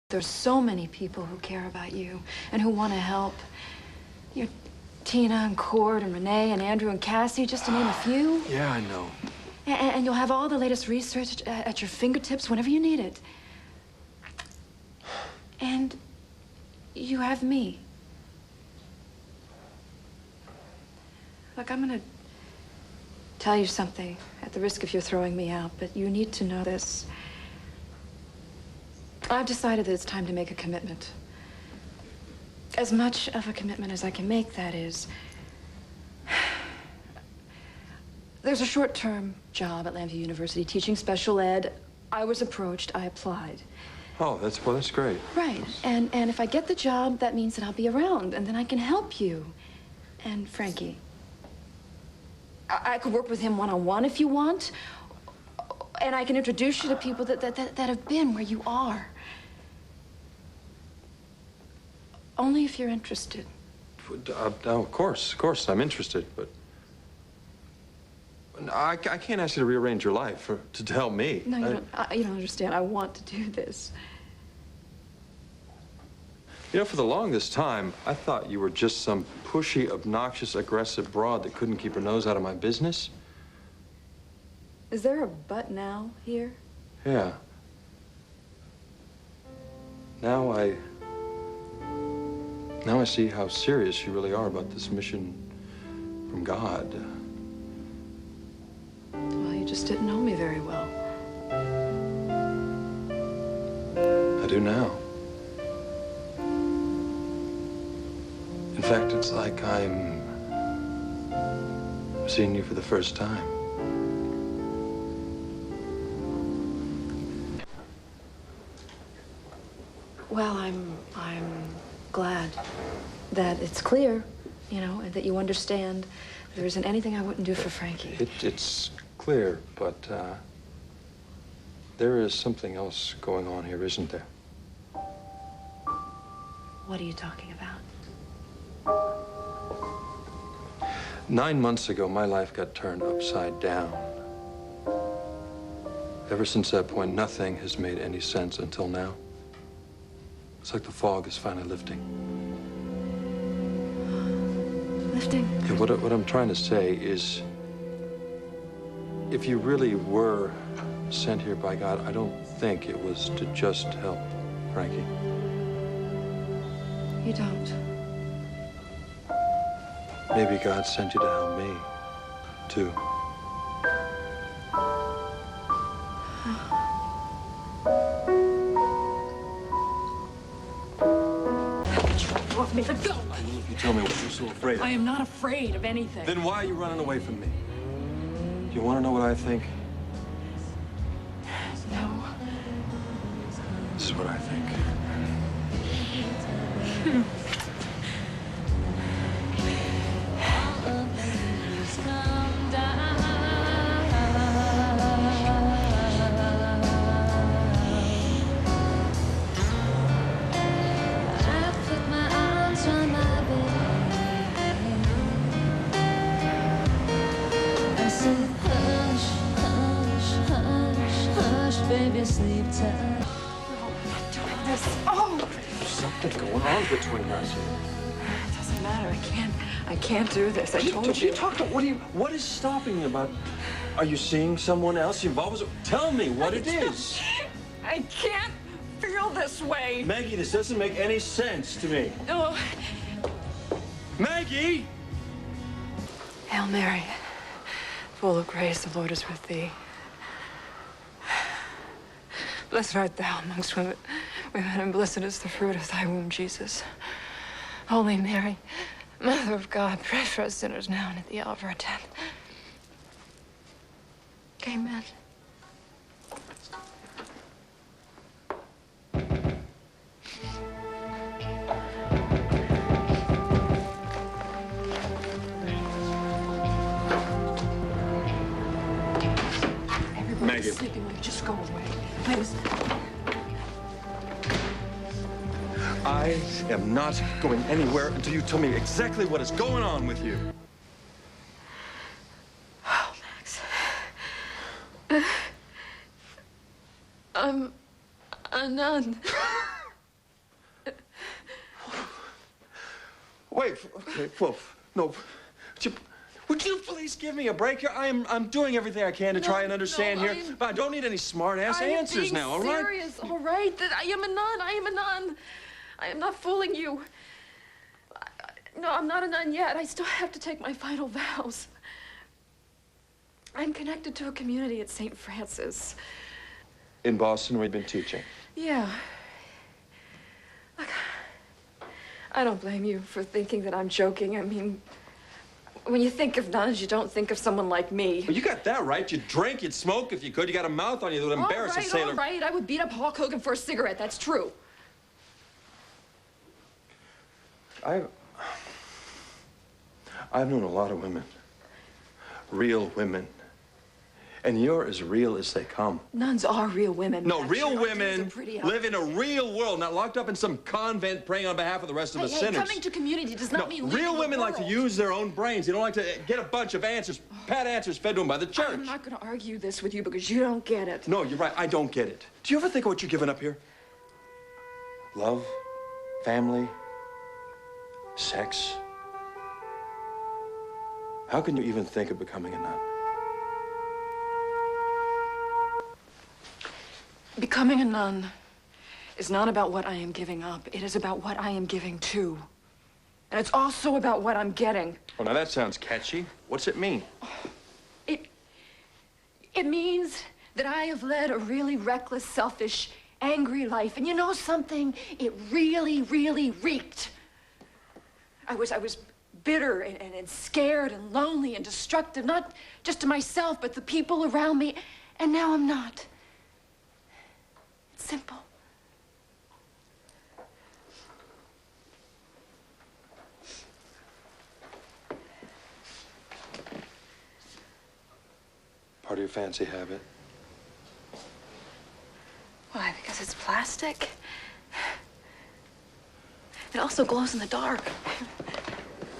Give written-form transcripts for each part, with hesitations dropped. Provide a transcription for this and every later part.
There's so many people who care about you and who want to help. You're Tina and Cord and Renee and Andrew and Cassie, just to name a few. Yeah, I know. And you'll have all the latest research at your fingertips whenever you need it. And you have me. Look, I'm gonna tell you something at the risk of you throwing me out, but you need to know this. I've decided that it's time to make a commitment. As much of a commitment as I can make, that is. There's a short-term job at Lambview University teaching special ed. I was approached, I applied. Oh, that's great. Right, and if I get the job, that means that I'll be around, and then I can help you. And Frankie. I could work with him one-on-one if you want, and I can introduce you to people that have been where you are. Only if you're interested. Of course, I'm interested, but I can't ask you to rearrange your life to help me. No, you don't understand. I want to do this. You know, for the longest time, I thought you were just some pushy, obnoxious, aggressive broad that couldn't keep her nose out of my business. Is there a but now here? Yeah. Now I see how serious you really are about this mission from God. Well, you just didn't know me very well. I do now. In fact, it's like I'm seeing you for the first time. Well, I'm glad that it's clear, you know, and that you understand there isn't anything I wouldn't do for Frankie. It's clear, but there is something else going on here, isn't there? What are you talking about? 9 months ago, my life got turned upside down. Ever since that point, nothing has made any sense until now. It's like the fog is finally lifting. Lifting? Yeah, what I'm trying to say is, if you really were sent here by God, I don't think it was to just help Frankie. You don't. Maybe God sent you to help me, too. Off me, let go! I will if you tell me what you're so afraid of. I am not afraid of anything. Then why are you running away from me? Do you want to know what I think? No. This is what I think. Baby, sleep tight. No, I'm not doing this. Oh! There's something going on between us here. It doesn't matter. I can't do this. I told you. What is stopping you about? Are you seeing someone else? You've always. Tell me what it is. I can't feel this way. Maggie, this doesn't make any sense to me. Oh. Maggie! Hail Mary, full of grace, the Lord is with thee. Blessed art thou amongst women, and blessed is the fruit of thy womb, Jesus. Holy Mary, Mother of God, pray for us sinners now and at the hour of our death. Amen. Maggie. Sleeping, will you just go away, please? I am not going anywhere until you tell me exactly what is going on with you. Oh, Max. I'm a nun. Wait, whoa, no. Would you please give me a break here? I'm doing everything I can to try and understand here, but I don't need any smart-ass answers now, all right? I'm being serious, all right? That I am a nun. I am a nun. I am not fooling you. No, I'm not a nun yet. I still have to take my final vows. I'm connected to a community at St. Francis. In Boston, where you've been teaching? Yeah. Look, I don't blame you for thinking that I'm joking. I mean, when you think of nuns, you don't think of someone like me. Well, you got that right. You'd drink, you'd smoke if you could. You got a mouth on you that would embarrass a sailor. All right. I would beat up Hulk Hogan for a cigarette. That's true. I've known a lot of women. Real women. And you're as real as they come. Nuns are real women. No, real women live in a real world, not locked up in some convent praying on behalf of the rest of the sinners. Coming to community does not mean living in the real women world. like to use their own brains. They don't like to get a bunch of answers, pat answers fed to them by the church. I'm not going to argue this with you because you don't get it. No, you're right. I don't get it. Do you ever think of what you're giving up here? Love, family, sex. How can you even think of becoming a nun? Becoming a nun is not about what I am giving up. It is about what I am giving to. And it's also about what I'm getting. Oh, now that sounds catchy. What's it mean? It means that I have led a really reckless, selfish, angry life. And you know something? It really, really reeked. I was bitter and scared and lonely and destructive, not just to myself, but the people around me. And now I'm not. It's simple. Part of your fancy habit. Why? Because it's plastic? It also glows in the dark.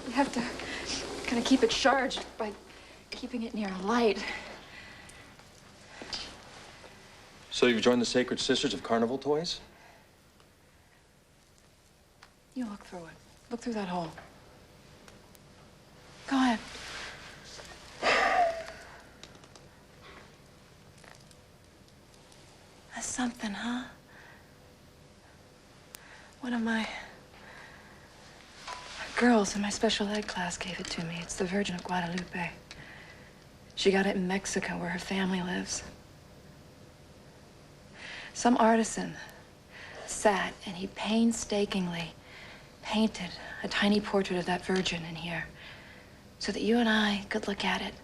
You have to kind of keep it charged by keeping it near a light. So you've joined the Sacred Sisters of Carnival Toys? You look through it. Look through that hole. Go ahead. That's something, huh? One of my girls in my special ed class gave it to me. It's the Virgin of Guadalupe. She got it in Mexico, where her family lives. Some artisan sat and he painstakingly painted a tiny portrait of that Virgin in here so that you and I could look at it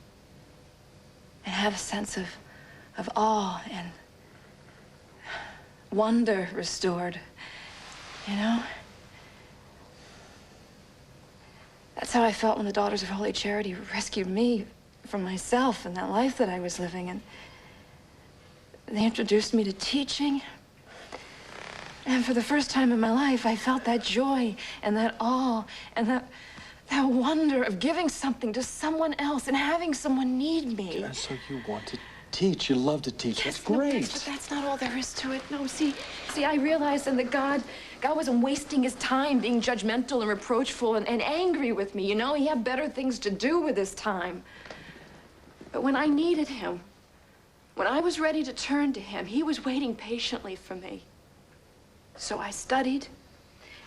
and have a sense of awe and wonder restored, you know? That's how I felt when the Daughters of Holy Charity rescued me from myself and that life that I was living. And they introduced me to teaching. And for the first time in my life, I felt that joy and that awe and that wonder of giving something to someone else and having someone need me. Yeah, so you want to teach. You love to teach. Yes, that's great. No, but that's not all there is to it. No, see, I realized then that God wasn't wasting his time being judgmental and reproachful and angry with me, you know? He had better things to do with his time. But when I needed him, when I was ready to turn to him, he was waiting patiently for me. So I studied,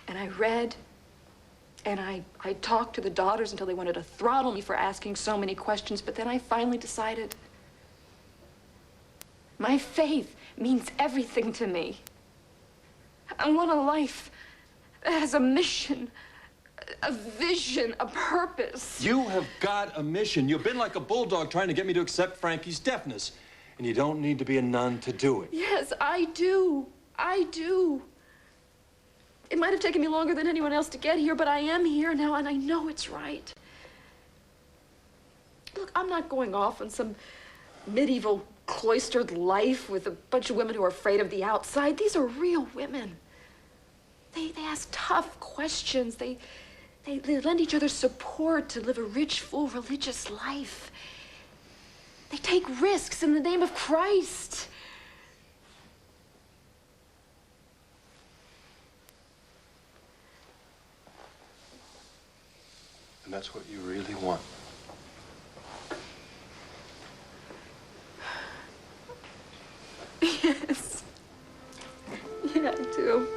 and I read, and I talked to the daughters until they wanted to throttle me for asking so many questions, but then I finally decided my faith means everything to me. I want a life that has a mission, a vision, a purpose. You have got a mission. You've been like a bulldog trying to get me to accept Frankie's deafness. And you don't need to be a nun to do it. Yes, I do. I do. It might have taken me longer than anyone else to get here, but I am here now, and I know it's right. Look, I'm not going off on some medieval cloistered life with a bunch of women who are afraid of the outside. These are real women. They ask tough questions. They lend each other support to live a rich, full, religious life. They take risks in the name of Christ. that's what you really want. Yes. Yeah, I do.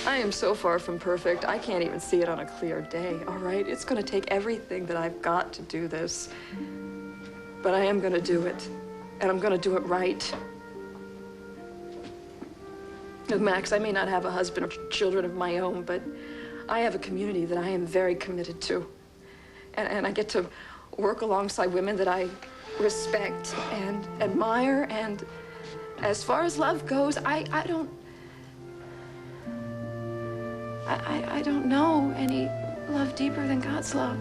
I am so far from perfect. I can't even see it on a clear day, all right? It's gonna take everything that I've got to do this. But I am gonna do it. And I'm gonna do it right. Look, Max, I may not have a husband or children of my own, but I have a community that I am very committed to. And I get to work alongside women that I respect and admire. And as far as love goes, I don't know any love deeper than God's love.